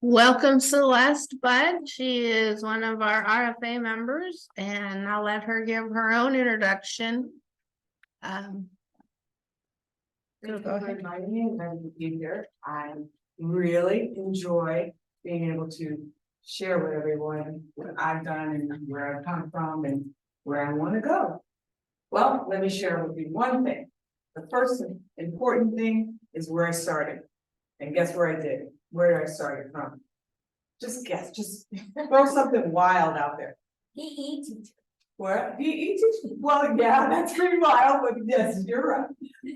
Welcome Celeste Budd. She is one of our RFA members, and I'll let her give her own introduction. Thank you for inviting me and letting me be here. I really enjoy being able to share with everyone what I've done and where I've come from and where I want to go. Well, let me share with you one thing. The first important thing is where I started. And guess where I did? Where did I start from? Just guess, just throw something wild out there. PE. What? PE teacher? Well, yeah, that's pretty wild, but yes, you're right.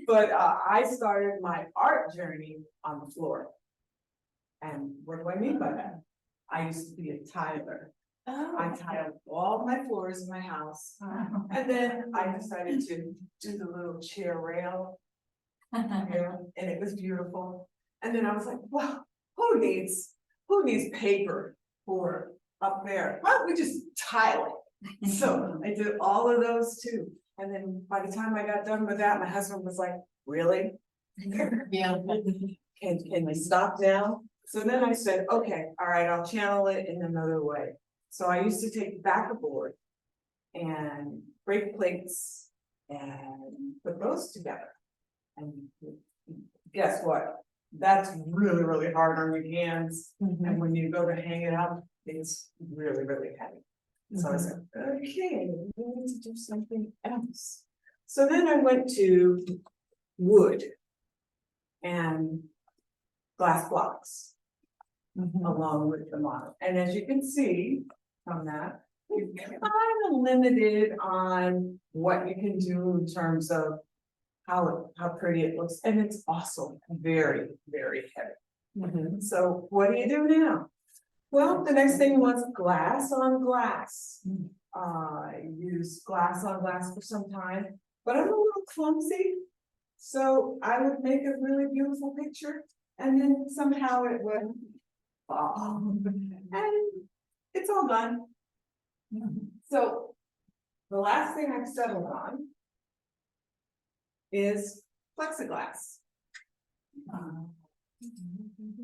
But I started my art journey on the floor. And what do I mean by that? I used to be a tiler. I tiled all my floors in my house. And then I decided to do the little chair rail. Yeah, and it was beautiful. And then I was like, well, who needs paper for up there? Why don't we just tile it? So I did all of those too. And then by the time I got done with that, my husband was like, really? Yeah. Can we stop now? So then I said, okay, all right, I'll channel it in another way. So I used to take back a board and break plates and put those together. And guess what? That's really, really hard on your hands. And when you go to hang it up, it's really, really heavy. So I said, okay, we need to do something else. So then I went to wood and glass blocks along with the model. And as you can see from that, you're kind of limited on what you can do in terms of how pretty it looks. And it's also very, very heavy. So what do you do now? Well, the next thing was glass on glass. I used glass on glass for some time, but I'm a little clumsy. So I would make a really beautiful picture and then somehow it would fall. And it's all done. So the last thing I've settled on is plexiglass.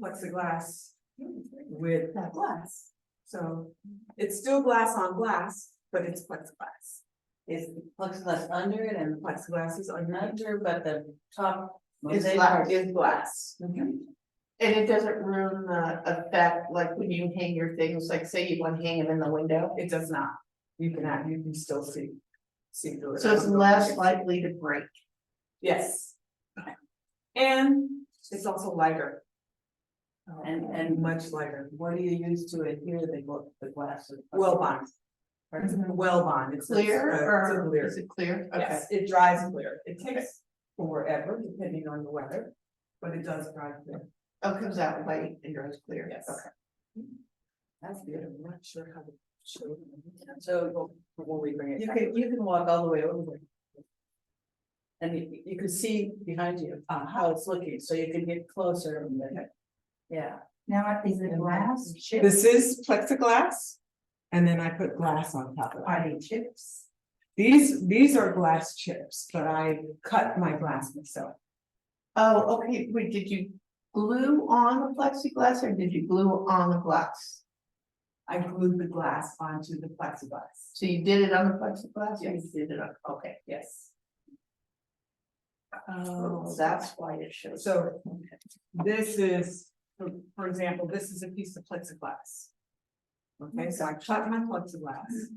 Plexiglass with glass. So it's still glass on glass, but it's plexiglass. Is plexiglass under it and Plexiglass is under, but the top Is glass. And it doesn't ruin the effect, like when you hang your things, like say you want to hang them in the window. It does not. You can still see through it. So it's less likely to break. Yes. And it's also lighter. And Much lighter. what do you use to adhere the glass? Well bond. Well bond. It's Clear or clear. is it clear? Okay. Yes, it dries clear. It takes forever depending on the weather, but it does dry clear. Oh, it comes out white and dries clear. Yes. Okay. That's good. I'm not sure how to show it. So When we bring it you back. can walk all the way over. And you can see behind you how it's looking, so you can get closer and then, yeah. Now, is it glass chips? This is plexiglass, and then I put glass on top of it. Are they chips? These are glass chips, but I cut my glass myself. Oh, okay. Wait, did you glue on the plexiglass or did you glue on the glass? I glued the glass onto the plexiglass. So you did it on the plexiglass? Or Yes. you did it on, okay. Yes. Oh, that's why it shows. So this is, for example, this is a piece of plexiglass. Okay, so I cut my plexiglass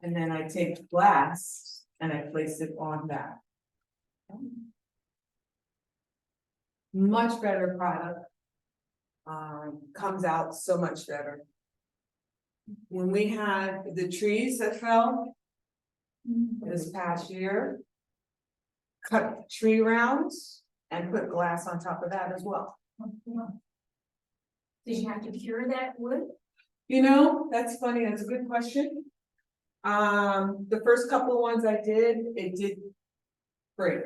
and then I take glass and I place it on that. Much better product. Comes out so much better. When we had the trees that fell this past year, cut tree rounds and put glass on top of that as well. Did you have to cure that wood? You know, that's funny, that's a good question. The first couple of ones I did, it did break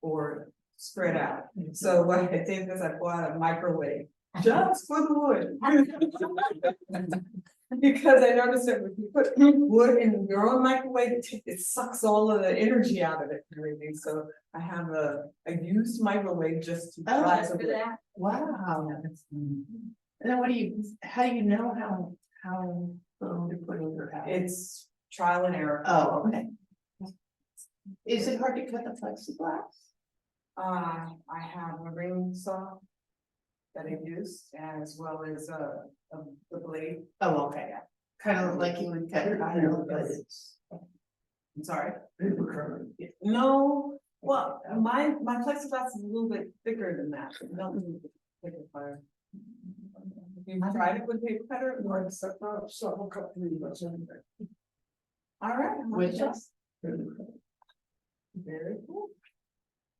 or spread out. So what I did was I bought a microwave just for the wood. Because I noticed that when you put wood in your own microwave, it sucks all of the energy out of it and everything, so I have a used microwave just to Oh, try that's to. For that, Wow. And then what do you, how do you know how little to put in your house? It's trial and error. Oh, okay. Is it hard to cut the plexiglass? I have a ring saw that I use as well as the blade. Oh, okay, yeah. Kind of like you would cut iron, but it's. I'm sorry. Paper covered. No, well, my plexiglass is a little bit thicker than that. Not paper cutter. You tried it with paper cutter? Or So cut through what's in there. all right. I'm Which gonna is. Very cool.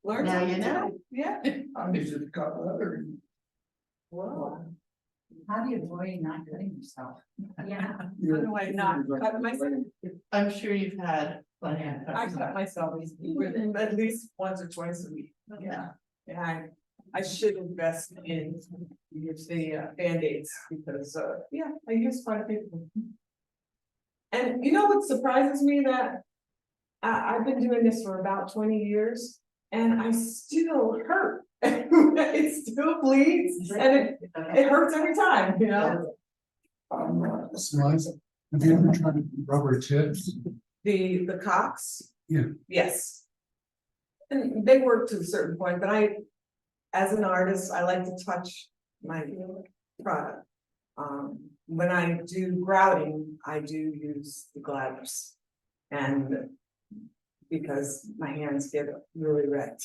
Learn Now you something know. today. Yeah. I'm used to cut leather. Whoa. how do you avoid not cutting yourself? Yeah. How do I not cut myself? I'm sure you've had plenty of. I cut myself within at least once or twice a week. Yeah. Yeah, I should invest in the Band-Aids because, yeah, I use quite a few. of them. And you know what surprises me that I've been doing this for about 20 years and I still hurt. It still bleeds and it hurts every time, you know? Slides, have you ever tried rubber tips? The cocks. Yeah. Yes. And they work to a certain point, but as an artist, I like to touch my product. When I do grouting, I do use the gliders. And because my hands get really red,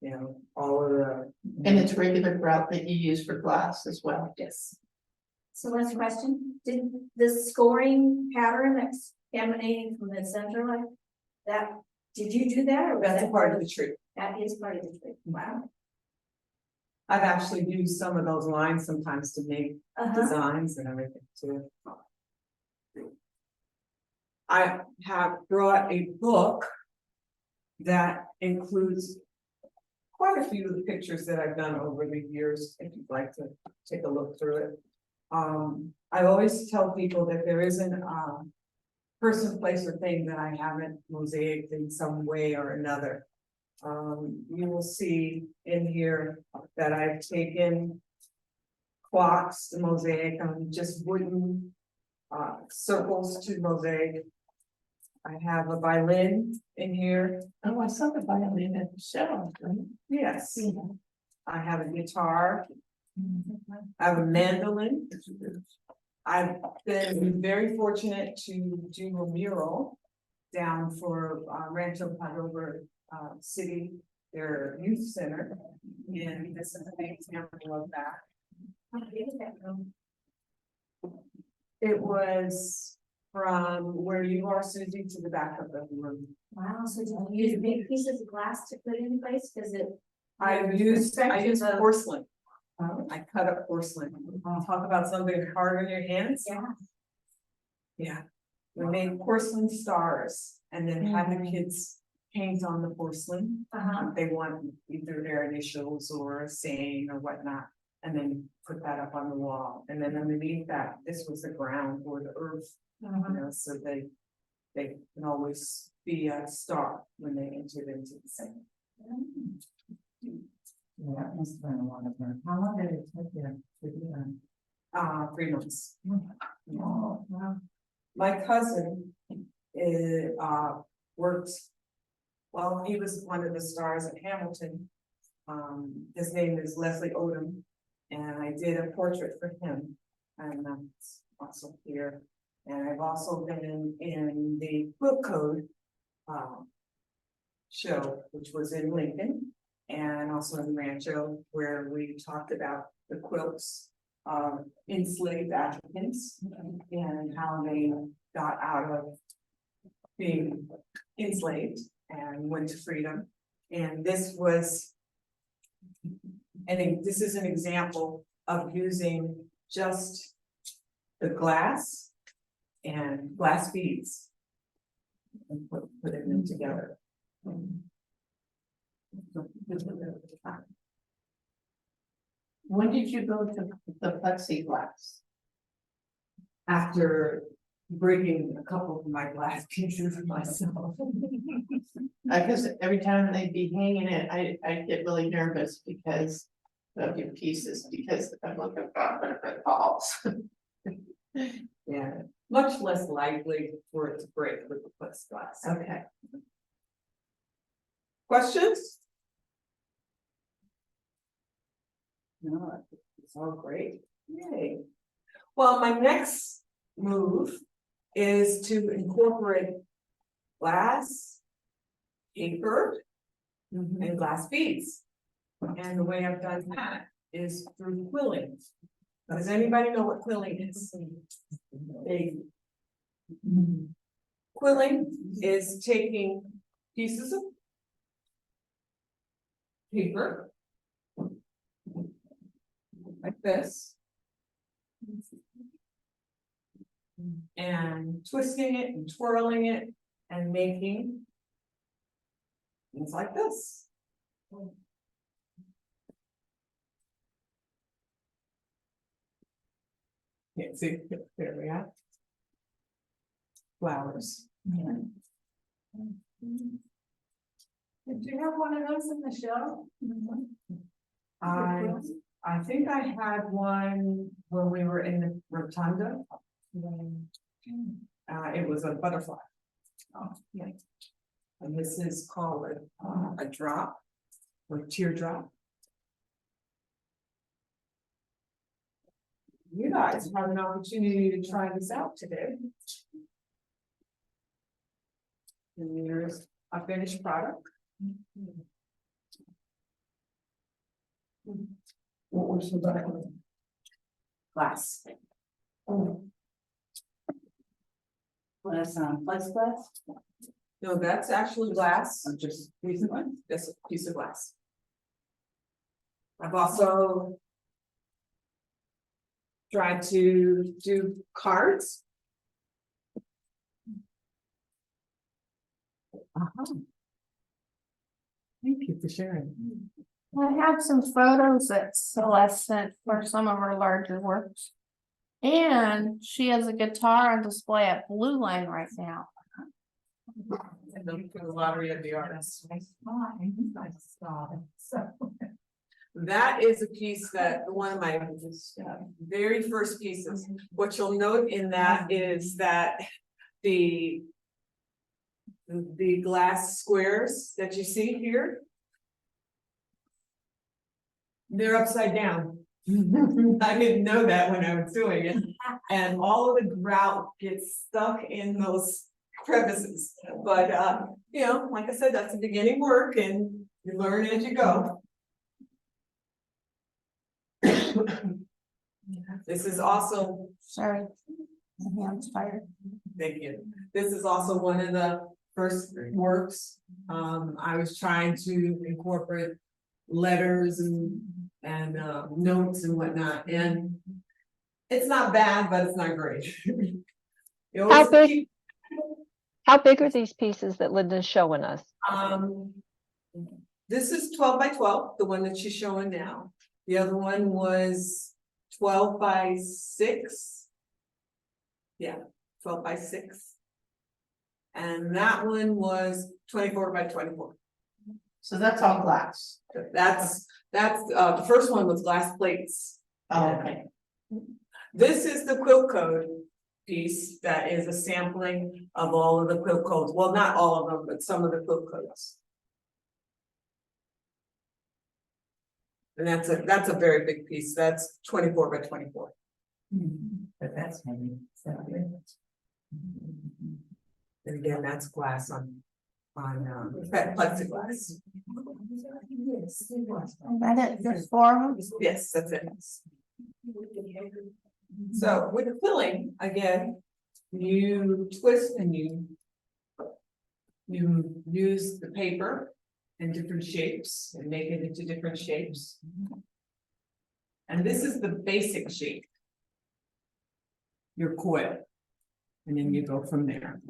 you know, all of the. And it's regular grout that you use for glass as well. Yes. So last question, did the scoring pattern that's emanating from the center like that, did you do that or was That's a that part of the tree. That is part of the tree, wow. I've actually used some of those lines sometimes to make designs and everything too. I have brought a book that includes quite a few of the pictures that I've done over the years, if you'd like to take a look through it. I always tell people that there isn't a person, place, or thing that I haven't mosaicked in some way or another. You will see in here that I've taken clocks to mosaic, just wooden circles to mosaic. I have a violin in here. Oh, I saw the violin at the show. Yes. I have a guitar. I have a mandolin. I've been very fortunate to do a mural down for Rancho Padover City, their youth center. And this is an example of that. How big is that room? It was from where you are, Susie, to the back of the room. Wow, so did you use big pieces of glass to put in place, cause it. I used porcelain. I cut up porcelain. Oh. Talk about something hard on your hands. Yeah. Yeah, we made porcelain stars and then had the kids paint on the porcelain. If they want either their initials or a saying or whatnot, and then put that up on the wall. And then underneath that, this was the ground or the earth, you know, so they can always be a star when they entered into the same. Yeah, that must have been a lot of work. How long did it take you to do that? 3 months. Oh, wow. My cousin worked, well, he was one of the stars at Hamilton. His name is Leslie Odom, and I did a portrait for him, and that's also here. And I've also been in the Quill Code show, which was in Lincoln, and also in Rancho, where we talked about the quilts of enslaved Africans and how they got out of being enslaved and went to freedom. And this was, and this is an example of using just the glass and glass beads and putting them together. When did you go to the plexiglass? After breaking a couple of my glass pieces myself. Because every time they'd be hanging it, I get really nervous because of your pieces, because I'm looking for it falls. Yeah, much less likely for it to break with the plexiglass. Okay. Questions? No, it's all great. Yay. Well, my next move is to incorporate glass, paper, and glass beads. And the way I've done that is through quilling. Does anybody know what quilling is? Quilling is taking pieces of paper like this and twisting it and twirling it and making things like this. Can't see, there we are. Flowers. Did you have one of those in the show? I think I had one when we were in the rotunda. It was a butterfly. Oh, yeah. And this is called a drop or teardrop. You guys have an opportunity to try this out today. And here's a finished product. What was the back of it? Glass. Glass on plexiglass? No, that's actually glass. Or just piece of one? That's a piece of glass. I've also tried to do cards. Thank you for sharing. I have some photos that Celeste sent for some of her larger works. And she has a guitar on display at Blue Line right now. And then for the lottery of the artists. That is a piece that, one of my very first pieces. What you'll note in that is that the glass squares that you see here, they're upside down. I didn't know that when I was doing it. And all of the grout gets stuck in those crevices. But, you know, like I said, that's the beginning work and you learn as you go. This is also, Sorry, my hand's tired. thank you. This is also one of the first works. I was trying to incorporate letters and notes and whatnot, and it's not bad, but it's not great. You always How big? keep- How big are these pieces that Linda's showing us? This is 12 by 12, the one that she's showing now. The other one was 12 by 6. Yeah, 12 by 6. And that one was 24 by 24. So that's all glass. That's the first one was glass plates. Oh, okay. This is the quill code piece that is a sampling of all of the quill codes. Well, not all of them, but some of the quill codes. And that's a very big piece. That's 24 by 24. But that's heavy. And again, that's glass on plexiglass. Is that it, just 4 of them? Yes, that's it. So with the quilling, again, you twist and you use the paper in different shapes and make it into different shapes. And this is the basic shape. Your coil. And then you go from there.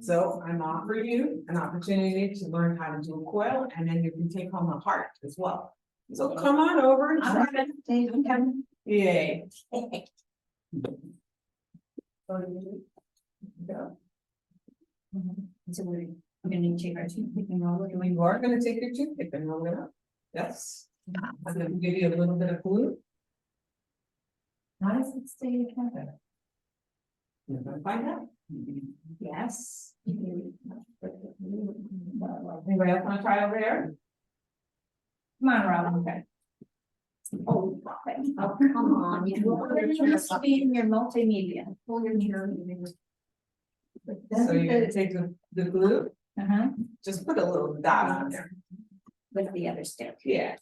So I'm offering you an opportunity to learn how to do a coil, and then you can take home a heart as well. So come on over and try it. Yay. So we're gonna take our toothpick and roll it. You are gonna take your toothpick and roll it up. Yes. I'm gonna give you a little bit of glue. How does it stay together? You're gonna find out. Yes. Anybody else wanna try over there? Come on, Robin, okay. Oh, come on, you want to be in your multimedia. Pull your chair. So you're gonna take the glue, Uh-huh, just put a little dot on there. with the other step. Yeah.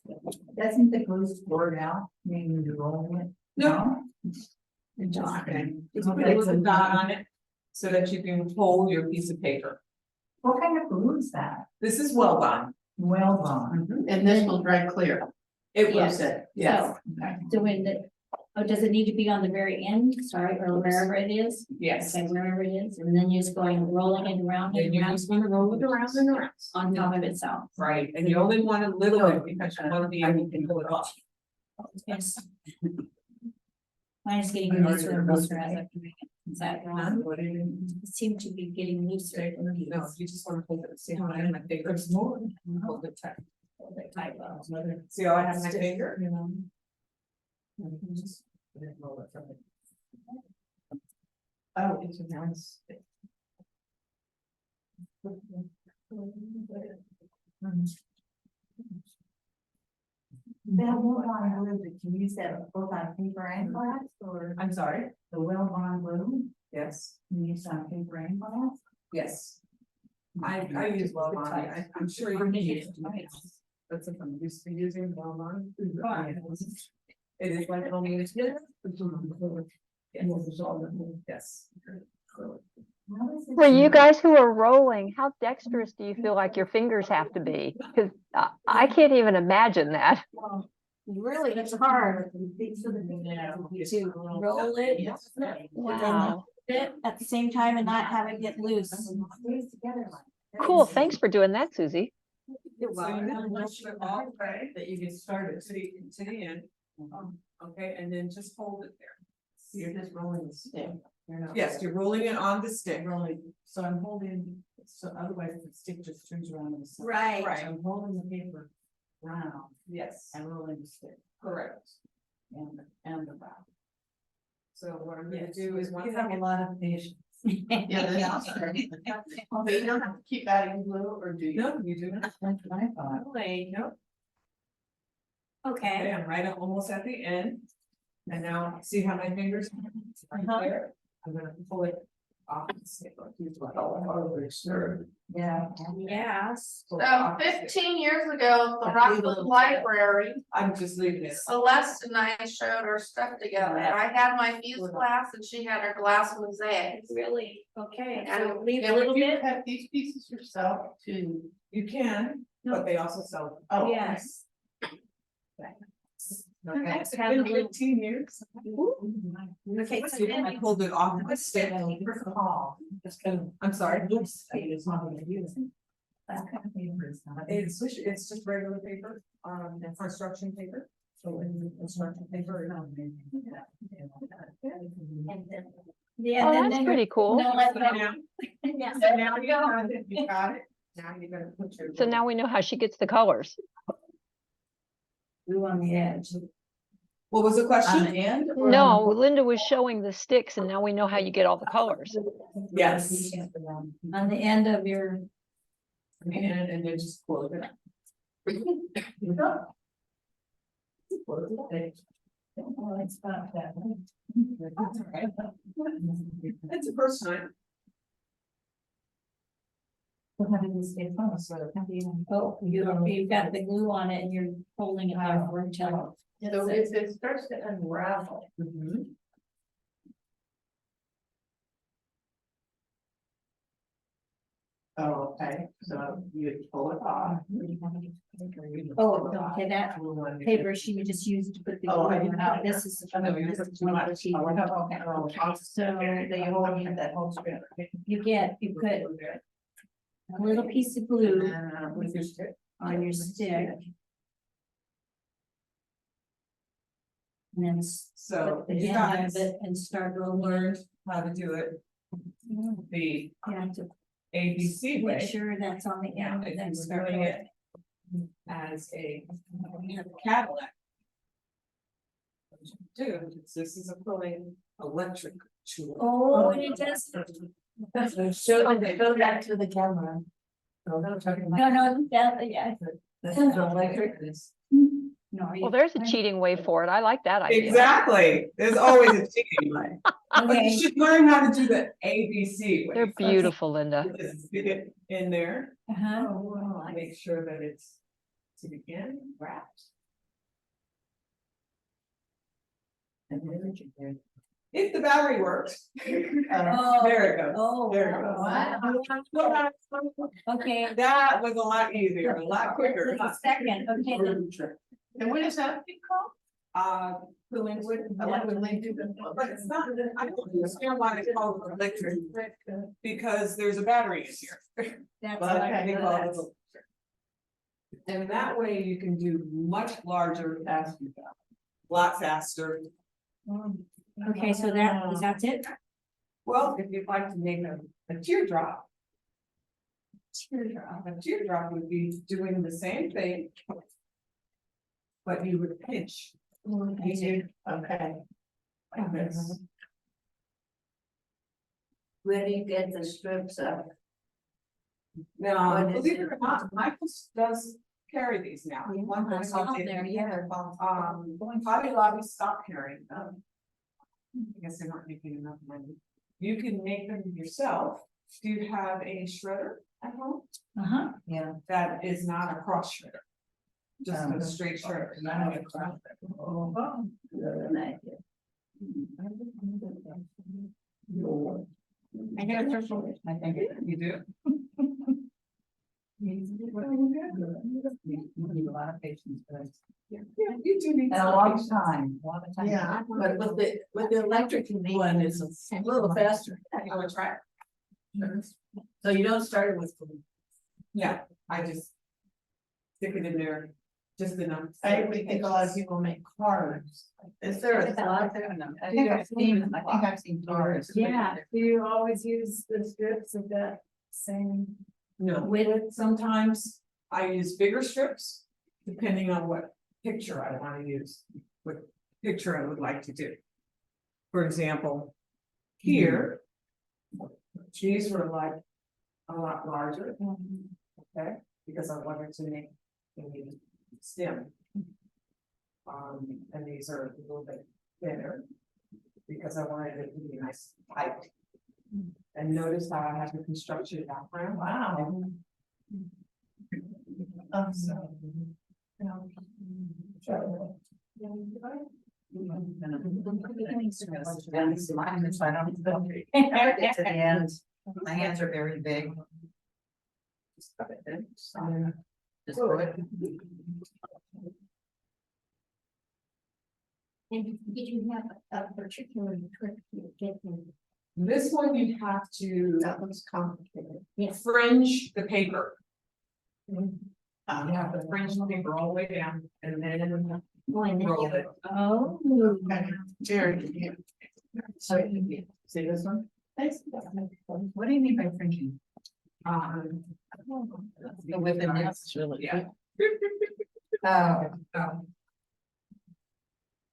Doesn't the glue score now, meaning you're rolling it? No. Okay. Just put a little dot on it so that you can hold your piece of paper. What kind of glue is that? This is well done. Well done. And this will dry clear. It Yes. was, yes, So when does it need to be on the very end, sorry, or wherever it is? yes. Okay, wherever it is, and then you're just going rolling it around And and you're around just gonna roll it around and around. on top of itself. Right, and you only want a little bit because you want to be able to pull it off. Yes. Mine is getting looser and looser as I'm doing it. Is that wrong? It seemed to be getting looser. No, you just want to hold it, see how I have my fingers more, hold it tight. Hold it tight, well. See how I have my finger? Oh, it's a nice. That well-bond glue, but you use that both on paper and glass, or I'm sorry, the well-bond glue, yes, you use on paper and glass? yes. I use well bond, I'm sure you need it. That's what I'm used to using well bond. It is like only it's good. Yes. For you guys who are rolling, how dexterous do you feel like your fingers have to be? Because I can't even imagine that. Well, really, it's hard to roll it. Wow. It at the same time and not have it get loose. Cool, thanks for doing that, Susie. So you have to push it all the way that you get started to the end. Okay, and then just hold it there. You're just rolling the stick. You're not- Yes, you're rolling it on the stick. Rolling, so I'm holding, so otherwise the stick just turns around in the center. Right. Right. So I'm holding the paper round Yes, and rolling the stick correct. and the round. So what I'm gonna do is once You I have a get, lot of patience. Yeah, but you don't have to keep adding glue, or do you? no, you do not. That's what I thought. Wait, no. Okay, Okay. I'm right almost at the end. And now, see how my fingers are right there? I'm gonna pull it off the stick. Yeah. Yes. Pull it So off the stick. 15 years ago, at the Rockland Library, I'm just leaving it. Celeste and I showed our stuff together. And I had my fuse glass and she had her glass mosaic. Really, okay, And so leave a Yeah, little would you bit, cut these pieces yourself too? You can, but they also sell. Oh, yes. Okay, it's Have a been little- 15 years. Okay, so See, then I pulled it off the stick. It's kind of. I'm sorry. It's not gonna use it. That kind of paper is not. It's just regular paper, construction paper. So in construction paper. Yeah, Oh, then, that's then. pretty cool. No, let So them- now, Yeah. so now you got it, you got it. Now you're gonna put your. So now we know how she gets the colors. Glue on the edge. What was the On question? the end? or on No, the- Linda was showing the sticks and now we know how you get all the colors. Yes. On the end of your. And then just close it. Oh, it's not that. That's all right. It's the first time. Oh, you've got the glue on it and you're holding it there for until. So if it starts to unravel. Oh, okay, so you pull it off. Oh, okay, that paper she would just use to put the. Oh, I glue didn't on. know. This is. I know you this have is too one of the much. sheets. Oh, okay. So they You hold, hold that whole strip. you put a little piece of glue With your stick. on your stick. And then So put the you end of guys it and start rolling. learned how to do it the Yeah, to ABC make way. sure that's on the Yeah, end if and then you start were doing rolling. it as a Cadillac. What you do is this is a pulling electric tool. Oh, and it does. Show that to the camera. No, that, yeah. This is electric. No, Well, there's a cheating way for it. I like that idea. Exactly, there's always a cheating way, but you Okay, should learn how to do the ABC way. They're beautiful, Linda. Just stick it in there, uh-huh. make sure that it's to begin wrapped. And then if the battery works. Oh. There it goes. Oh, There it goes. wow. Okay. That was a lot easier, a lot quicker. A second, okay, then. And what is that thing called? Pulling wood. But it's not, I don't understand why they call it electric, because there's a battery in here. That's But like, they call it electric. And that way you can do much larger, faster, lot faster. okay, so that's it? Well, if you'd like to make a teardrop. A teardrop would be doing the same thing. But you would pinch. Okay. Like this. Where do you get the strips of? Now, What is believe it it? or not, Michael does carry these now. One I point saw out there, yeah. Hobby Lobby stopped carrying them. I guess they're not making enough money. You can make them yourself. Do you have a shredder at home? Uh-huh. Yeah. That is not a cross shredder. Just a straight shredder. I never heard of it. I think you do. You need a lot of patience for this. Yeah, you do need. And a lot of time, a lot of time. Yeah. But with the electric one, it's a little faster. I would try. So you don't start it with. Yeah, I just. Stick it in there, just enough. I think a lot of people make cars. Is there a lot there? I think I've seen cars. Yeah. Do you always use the strips of that same? No, With, sometimes I use bigger strips, depending on what picture I wanna use, what picture I would like to do. For example, here. These were like a lot larger. Okay, because I wanted to make a stem. And these are a little bit thinner. Because I wanted it to be nice tight. And notice how I have the construction background. Wow. So. My hands are very big. Just put it in. Just put it. and did you have a particular trick to get them? This one you have to That looks complicated. fringe the paper. You Um, have to fringe the paper all the way down and then Oh, and then roll you- it. Oh. Jerry. So, see this one? What do you mean by fringing? With the nets, really. Yeah. Oh.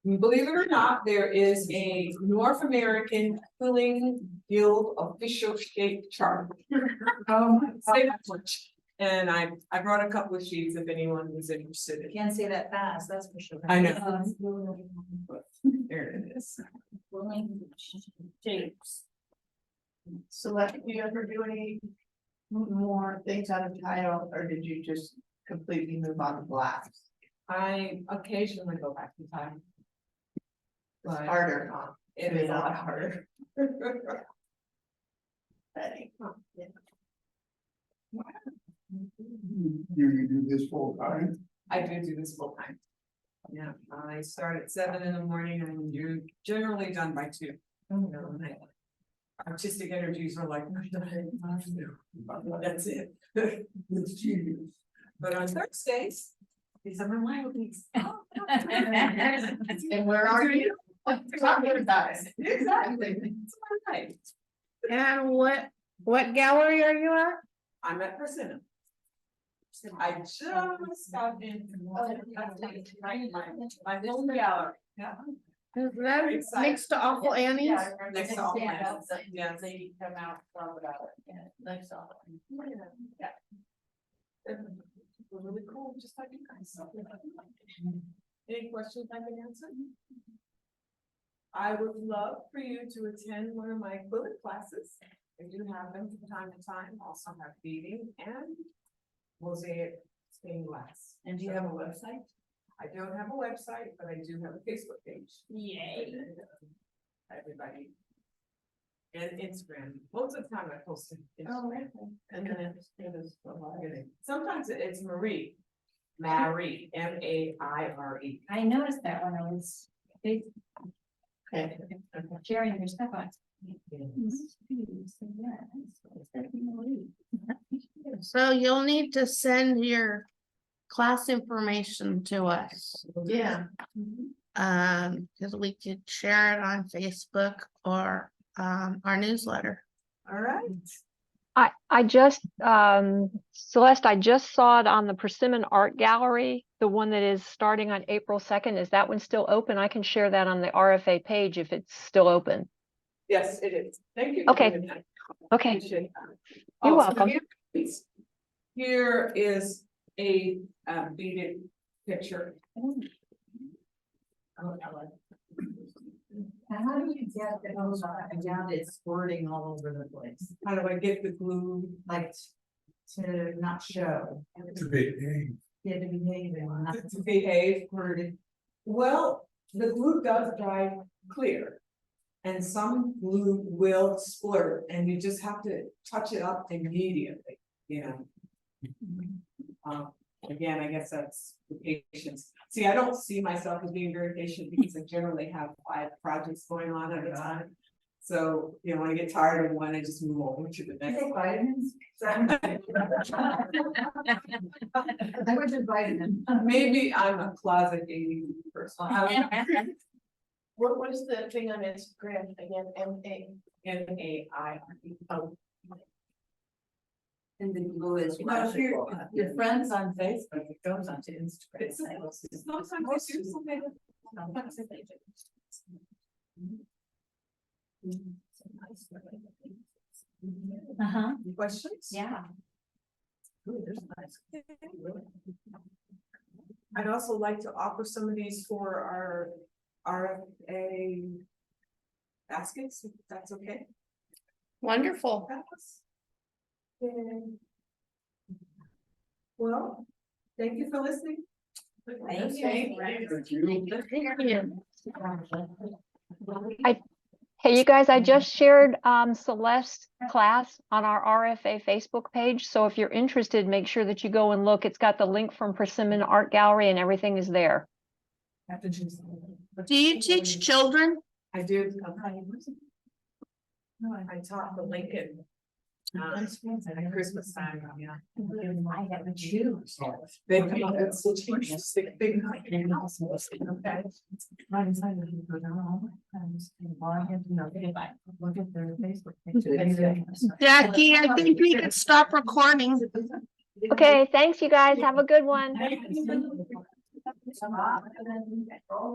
Believe it or not, there is a North American Quilling Guild official shape chart. Say that much. And I brought a couple of sheets if anyone was interested. Can't say that fast, that's for sure. I know. There it is. Shapes. So like, do you ever do any more things out of tile, or did you just completely move on to black? I occasionally go back in time. It's But harder, huh? it is a lot harder. Ready? You do this full time? I do this full time. Yeah, I start at 7 in the morning and you're generally done by 2. You know, and artistic energies are like, that's it. It's genius. But on Thursdays, These are my hobbies. And where are you? Talking about it. Exactly. It's my life. And what gallery are you at? I'm at Persimmon. I just got in. My home gallery. Yeah. Is that Very excited. next to Awful Annie's? Next to all Yeah, my. Yeah. they come out from about it, yeah, next on. Yeah. They're really cool, just like you guys. Any questions I can answer? I would love for you to attend one of my Quill classes. I do have them from time to time, also have beading and mosaic stained glass. And do you have a website? I don't have a website, but I do have a Facebook page. Yay. Everybody. And Instagram, most of the time I post it. Oh, Instagram. And then it is. Sometimes it's Marie, M-A-I-R-E. I noticed that when I was Okay. sharing your stuff on. So you'll need to send your class information to us. Yeah. Because we could share it on Facebook or our newsletter. All right. I just, Celeste, I just saw it on the Persimmon Art Gallery, the one that is starting on April 2nd. Is that one still open? I can share that on the RFA page if it's still open. Yes, it is. Thank you. for Okay. doing that. Okay, Appreciate that. You're Oh, so welcome. Here is a beaded picture. Oh, Ellen. How do you get those down? It's squirting all over the place, How do I get the glue? like to not show. To be, hey, Yeah, to behave and not. To behave? Well, the glue does dry clear. And some glue will splurt and you just have to touch it up immediately, you know. Again, I guess that's the patience. See, I don't see myself as being very patient because I generally have 5 projects going on at a time. So, you know, when I get tired of one, I just move over to the next. Vitamins? I would just vitamin. Maybe I'm a closet ADD person. What is the thing on Instagram again? M-A-I-R-E. And the glue is. Well, if you're- Your friends on Facebook, it goes onto Instagram. It's sometimes they do, sometimes they Uh-huh, do. Questions? yeah. Ooh, there's nice. I'd also like to offer some of these for our RFA baskets, if that's okay. Wonderful. And- Well, thank you for listening. Thank you. Hey, you guys, I just shared Celeste's class on our RFA Facebook page. So if you're interested, make sure that you go and look. It's got the link from Persimmon Art Gallery and everything is there. Do you teach children? I do. I taught the Lincoln. At Christmas time, yeah. I have a choose. They come up with such interesting things. Okay. Look at their Facebook. Jackie, I think we could stop recording. Okay, thanks, you guys. Have a good one.